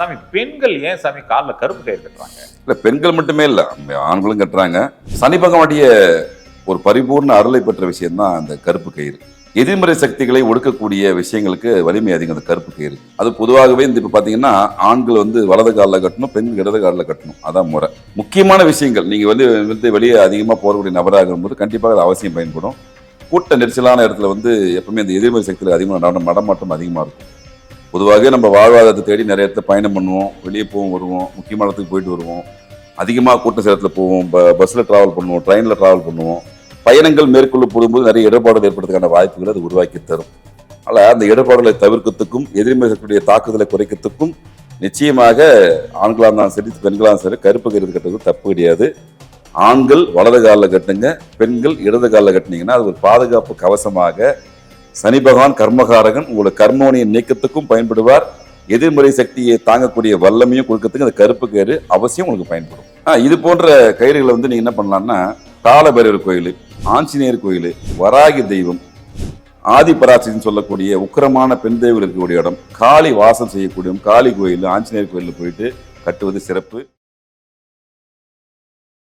சாமி பெண்கள் ஏன் சாமி காலில் கருப்பு கயிறு கட்டுறாங்க? இல்ல பெண்கள் மட்டுமே இல்ல, ஆண்களும் கட்டுறாங்க. சனி பகவானுடைய ஒரு பரிபூர்ண அருளை பெற்ற விஷயம் தான் அந்த கருப்பு கயிறு. எதிர்மறை சக்திகளை ஒடுக்கக்கூடிய விஷயங்களுக்கு வலிமை அதிகம் அந்த கருப்பு கயிறு. அது பொதுவாகவே இந்த இப்ப பாத்தீங்கன்னா ஆண்கள் வந்து வலது காலில் கட்டணும், பெண்கள் இடது காலில் கட்டணும். அதான் முறை. முக்கியமான விஷயங்கள் நீங்க வந்து வெளியே அதிகமா போகக்கூடிய நபராக போது கண்டிப்பாக அது அவசியம் பயன்படும். கூட்ட நெரிசலான இடத்துல வந்து எப்பவுமே இந்த எதிர்மறை சக்திகள் அதிகமாக நடமாட்டம் அதிகமா இருக்கும். பொதுவாகவே நம்ம வாழ்வாதாரத்தை தேடி நிறைய இடத்துல பயணம் பண்ணுவோம், வெளியே போவோம் வருவோம், முக்கியமான இடத்துக்கு போயிட்டு வருவோம், அதிகமாக கூட்ட சேரத்தில் போவோம், பஸ்ஸில் ட்ராவல் பண்ணுவோம், ட்ரெயினில் ட்ராவல் பண்ணுவோம். பயணங்கள் மேற்கொள்ள போகும்போது நிறைய இடர்பாடுகள் ஏற்படுறதுக்கான வாய்ப்புகளை அது உருவாக்கி தரும். அதனால் அந்த இடர்பாடுகளை தவிர்க்கிறதுக்கும் எதிர்மறை சக்தியுடைய தாக்குதலை குறைக்கிறதுக்கும் நிச்சயமாக ஆண்களாக இருந்தாலும் சரி பெண்களாக சரி கருப்பு கயிறு கட்டுறது தப்பு கிடையாது. ஆண்கள் வலது காலில் கட்டுங்க, பெண்கள் இடது காலில் கட்டினீங்கன்னா அது ஒரு பாதுகாப்பு கவசமாக சனி பகவான் கர்மகாரகன் உங்களோட கர்மோனிய நீக்கத்துக்கும் பயன்படுவார். எதிர்மறை சக்தியை தாங்கக்கூடிய வல்லமையும் கொடுக்கறதுக்கு அந்த கருப்பு கயிறு அவசியம் உங்களுக்கு பயன்படும். இது போன்ற கயிறுகளை வந்து நீங்க என்ன பண்ணலாம்னா காலபைரவர் கோயில், ஆஞ்சநேயர் கோயில், வராகி தெய்வம், ஆதிபராசக்தின்னு சொல்லக்கூடிய உக்கிரமான பெண் தெய்வங்கள் இருக்கக்கூடிய இடம், காளி வாசம் செய்யக்கூடிய காளி கோயில், ஆஞ்சநேயர் கோயிலில் போயிட்டு கட்டுவது சிறப்பு.